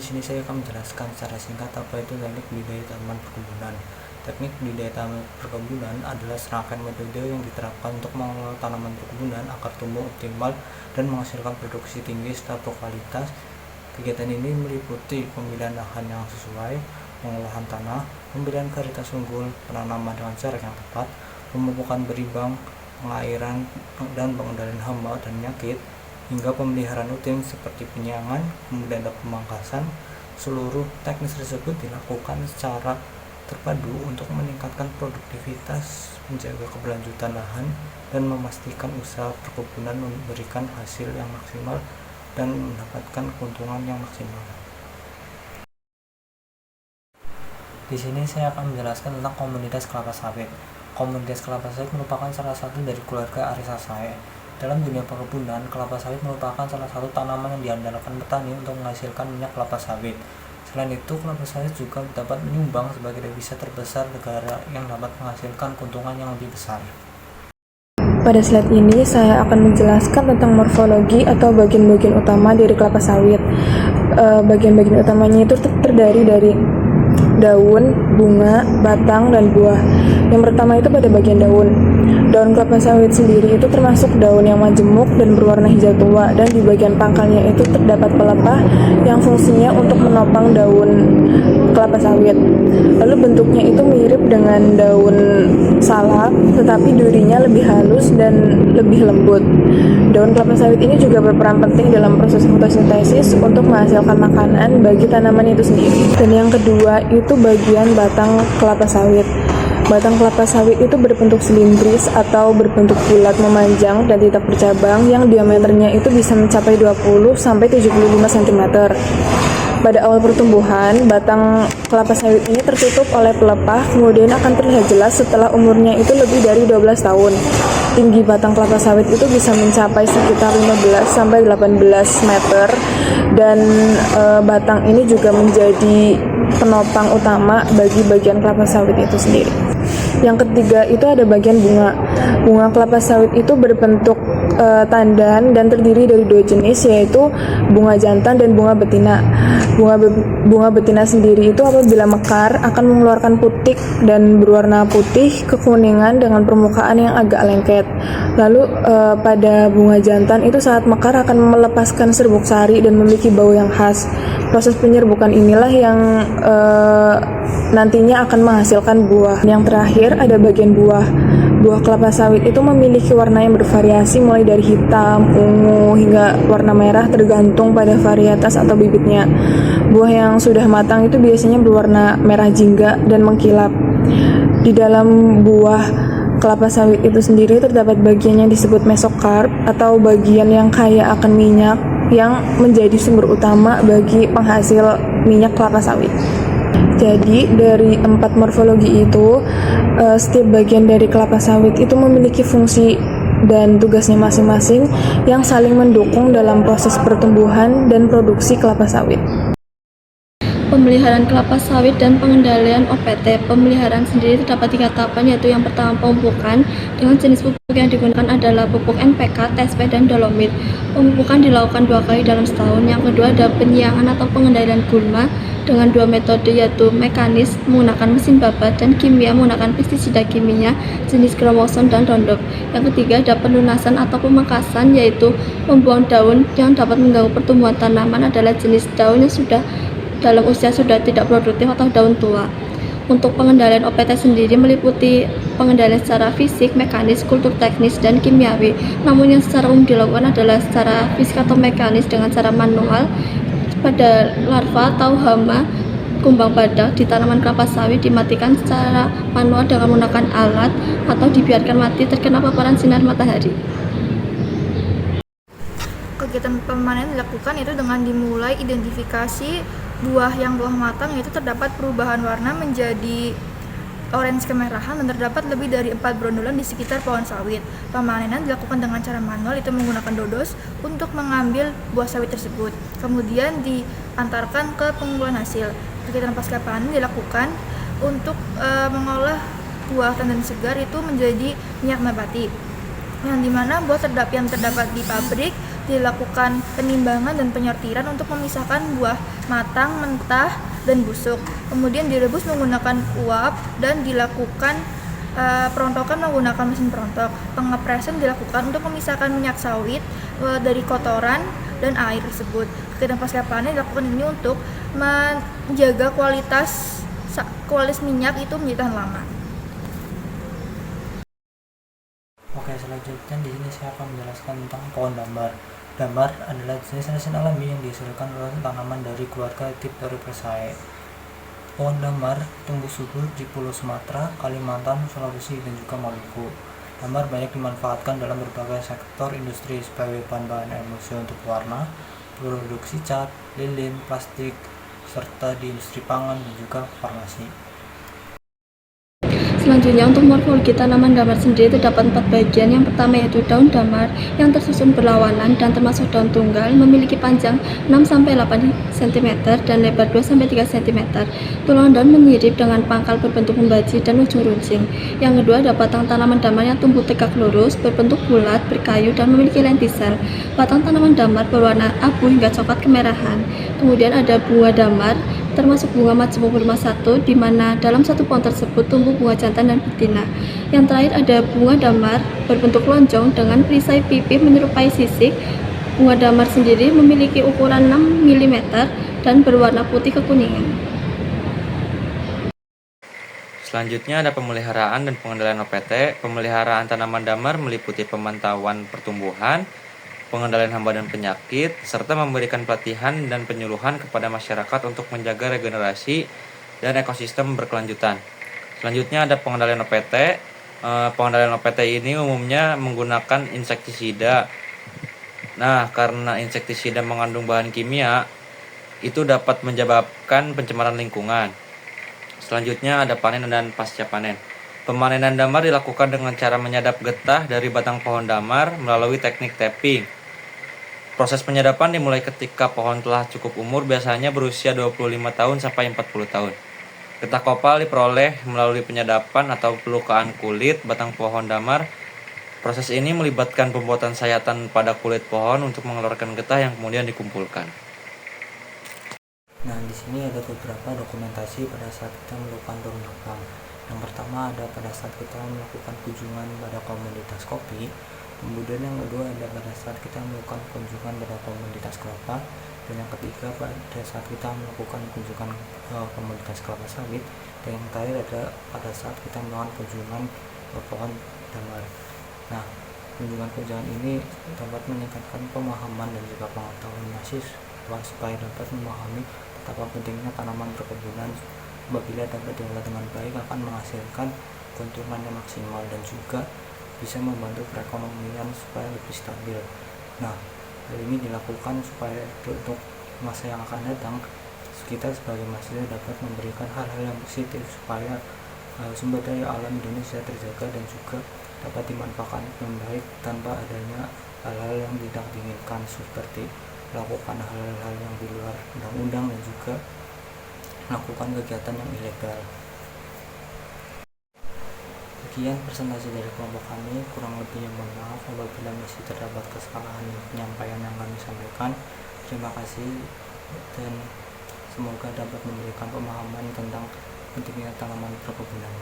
di sini saya akan menjelaskan secara singkat apa itu teknik budidaya tanaman perkebunan. Teknik budidaya tanaman perkebunan adalah serangkaian metode yang diterapkan untuk mengelola tanaman perkebunan agar tumbuh optimal dan menghasilkan produksi tinggi serta berkualitas. Kegiatan ini meliputi pemilihan lahan yang sesuai, pengolahan tanah, pemilihan varietas unggul, penanaman dengan jarak yang tepat, pemupukan berimbang, pengairan dan pengendalian hama dan penyakit, hingga pemeliharaan rutin seperti penyiangan, kemudian ada pemangkasan. Seluruh teknis tersebut dilakukan secara terpadu untuk meningkatkan produktivitas, menjaga keberlanjutan lahan, dan memastikan usaha perkebunan memberikan hasil yang maksimal dan mendapatkan keuntungan yang maksimal. Di sini saya akan menjelaskan tentang komunitas kelapa sawit. Komunitas kelapa sawit merupakan salah satu dari keluarga Arisaceae. Dalam dunia perkebunan, kelapa sawit merupakan salah satu tanaman yang diandalkan petani untuk menghasilkan minyak kelapa sawit. Selain itu, kelapa sawit juga dapat menyumbang sebagai devisa terbesar negara yang dapat menghasilkan keuntungan yang lebih besar. Pada slide ini, saya akan menjelaskan tentang morfologi atau bagian-bagian utama dari kelapa sawit. Bagian-bagian utamanya itu terdiri dari daun, bunga, batang, dan buah. Yang pertama itu pada bagian daun. Daun kelapa sawit sendiri itu termasuk daun yang majemuk dan berwarna hijau tua, dan di bagian pangkalnya itu terdapat pelepah yang fungsinya untuk menopang daun kelapa sawit. Lalu bentuknya itu mirip dengan daun salak, tetapi durinya lebih halus dan lebih lembut. Daun kelapa sawit ini juga berperan penting dalam proses fotosintesis untuk menghasilkan makanan bagi tanaman itu sendiri. Dan yang kedua itu bagian batang kelapa sawit. Batang kelapa sawit itu berbentuk silindris atau berbentuk bulat memanjang dan tidak bercabang yang diameternya itu bisa mencapai 20 sampai 75 cm. Pada awal pertumbuhan, batang kelapa sawit ini tertutup oleh pelepah, kemudian akan terlihat jelas setelah umurnya itu lebih dari 12 tahun. Tinggi batang kelapa sawit itu bisa mencapai sekitar 15 sampai 18 meter, dan batang ini juga menjadi penopang utama bagi bagian kelapa sawit itu sendiri. Yang ketiga itu ada bagian bunga. Bunga kelapa sawit itu berbentuk tandan dan terdiri dari dua jenis, yaitu bunga jantan dan bunga betina. Bunga betina sendiri itu apabila mekar akan mengeluarkan putik dan berwarna putih kekuningan dengan permukaan yang agak lengket. Lalu pada bunga jantan itu saat mekar akan melepaskan serbuk sari dan memiliki bau yang khas. Proses penyerbukan inilah yang nantinya akan menghasilkan buah. Yang terakhir ada bagian buah. Buah kelapa sawit itu memiliki warna yang bervariasi mulai dari hitam, ungu, hingga warna merah tergantung pada varietas atau bibitnya. Buah yang sudah matang itu biasanya berwarna merah jingga dan mengkilap. Di dalam buah kelapa sawit itu sendiri terdapat bagian yang disebut mesokarp atau bagian yang kaya akan minyak yang menjadi sumber utama bagi penghasil minyak kelapa sawit. Jadi dari 4 morfologi itu, setiap bagian dari kelapa sawit itu memiliki fungsi dan tugasnya masing-masing yang saling mendukung dalam proses pertumbuhan dan produksi kelapa sawit. Pemeliharaan kelapa sawit dan pengendalian OPT. Pemeliharaan sendiri terdapat 3 tahapan, yaitu yang pertama pemupukan. Dengan jenis pupuk yang digunakan adalah pupuk NPK, TSP, dan dolomit. Pemupukan dilakukan 2 kali dalam setahun. Yang kedua ada penyiangan atau pengendalian gulma dengan 2 metode, yaitu mekanis menggunakan mesin babat dan kimia menggunakan pestisida kimia jenis Gramoxone dan Roundup. Yang ketiga ada pelunasan atau pemangkasan, yaitu membuang daun yang dapat mengganggu pertumbuhan tanaman adalah jenis daun yang sudah dalam usia sudah tidak produktif atau daun tua. Untuk pengendalian OPT sendiri meliputi pengendalian secara fisik, mekanis, kultur teknis, dan kimiawi. Namun yang secara umum dilakukan adalah secara fisik atau mekanis dengan cara manual pada larva atau hama kumbang badak di tanaman kelapa sawit dimatikan secara manual dengan menggunakan alat atau dibiarkan mati terkena paparan sinar matahari. Kegiatan pemanenan dilakukan itu dengan dimulai identifikasi buah matang, yaitu terdapat perubahan warna menjadi orange kemerahan dan terdapat lebih dari 4 brondolan di sekitar pohon sawit. Pemanenan dilakukan dengan cara manual, itu menggunakan dodos untuk mengambil buah sawit tersebut. Kemudian diantarkan ke pengumpulan hasil. Kegiatan pasca panen dilakukan untuk mengolah buah tandan segar itu menjadi minyak nabati, yang dimana buah yang terdapat di pabrik dilakukan penimbangan dan penyortiran untuk memisahkan buah matang, mentah, dan busuk. Kemudian direbus menggunakan uap dan dilakukan perontokan menggunakan mesin perontok. Pengepresan dilakukan untuk memisahkan minyak sawit dari kotoran dan air tersebut. Kegiatan pasca panen dilakukan ini untuk menjaga kualitas minyak itu menjadi tahan lama. Oke, selanjutnya di sini saya akan menjelaskan tentang pohon damar. Damar adalah jenis resin alami yang dihasilkan oleh tanaman dari keluarga Dipteropesae. Pohon damar tumbuh subur di Pulau Sumatera, Kalimantan, Sulawesi, dan juga Maluku. Damar banyak dimanfaatkan dalam berbagai sektor industri sebagai bahan-bahan emulsi untuk warna, produksi cat, lilin, plastik, serta di industri pangan dan juga farmasi. Selanjutnya, untuk morfologi tanaman damar sendiri terdapat 4 bagian. Yang pertama yaitu daun damar yang tersusun berlawanan dan termasuk daun tunggal, memiliki panjang 6-8 cm dan lebar 2-3 cm. Tulang daun menyirip dengan pangkal berbentuk membaji dan ujung runcing. Yang kedua ada batang tanaman damar yang tumbuh tegak lurus, berbentuk bulat, berkayu, dan memiliki lentisel. Batang tanaman damar berwarna abu hingga coklat kemerahan. Kemudian ada bunga damar, termasuk bunga majemuk bermah satu, di mana dalam satu pohon tersebut tumbuh bunga jantan dan betina. Yang terakhir ada bunga damar berbentuk lonjong dengan perisai pipih menyerupai sisik. Bunga damar sendiri memiliki ukuran 6 mm dan berwarna putih kekuningan. Selanjutnya ada pemeliharaan dan pengendalian OPT. Pemeliharaan tanaman damar meliputi pemantauan pertumbuhan, pengendalian hama dan penyakit, serta memberikan pelatihan dan penyuluhan kepada masyarakat untuk menjaga regenerasi dan ekosistem berkelanjutan. Selanjutnya ada pengendalian OPT. Pengendalian OPT ini umumnya menggunakan insektisida. Nah, karena insektisida mengandung bahan kimia, itu dapat menyebabkan pencemaran lingkungan. Selanjutnya ada panen dan pasca panen. Pemanenan damar dilakukan dengan cara menyadap getah dari batang pohon damar melalui teknik tapping. Proses penyadapan dimulai ketika pohon telah cukup umur, biasanya berusia 25 tahun sampai 40 tahun. Getah kopal diperoleh melalui penyadapan atau pelukaan kulit batang pohon damar. Proses ini melibatkan pembuatan sayatan pada kulit pohon untuk mengeluarkan getah yang kemudian dikumpulkan. Nah, di sini ada beberapa dokumentasi pada saat kita melakukan daur ulang. Yang pertama ada pada saat kita melakukan kunjungan pada komunitas kopi. Kemudian yang kedua ada pada saat kita melakukan kunjungan pada komunitas kelapa, dan yang ketiga pada saat kita melakukan kunjungan komunitas kelapa sawit, dan yang terakhir ada pada saat kita melakukan kunjungan pohon damar. Nah, kunjungan ini dapat meningkatkan pemahaman dan juga pengetahuan mahasiswa supaya dapat memahami betapa pentingnya tanaman perkebunan. Apabila dapat diolah dengan baik akan menghasilkan keuntungan yang maksimal dan juga bisa membantu perekonomian supaya lebih stabil. Nah, hal ini dilakukan supaya untuk masa yang akan datang kita sebagai mahasiswa dapat memberikan hal-hal yang positif supaya sumber daya alam Indonesia terjaga dan juga dapat dimanfaatkan dengan baik tanpa adanya hal-hal yang tidak diinginkan seperti melakukan hal-hal yang di luar undang-undang dan juga melakukan kegiatan yang ilegal. Sekian presentasi dari kelompok kami, kurang lebihnya mohon maaf apabila masih terdapat kesalahan penyampaian yang kami sampaikan. Terima kasih dan semoga dapat memberikan pemahaman tentang pentingnya tanaman perkebunan.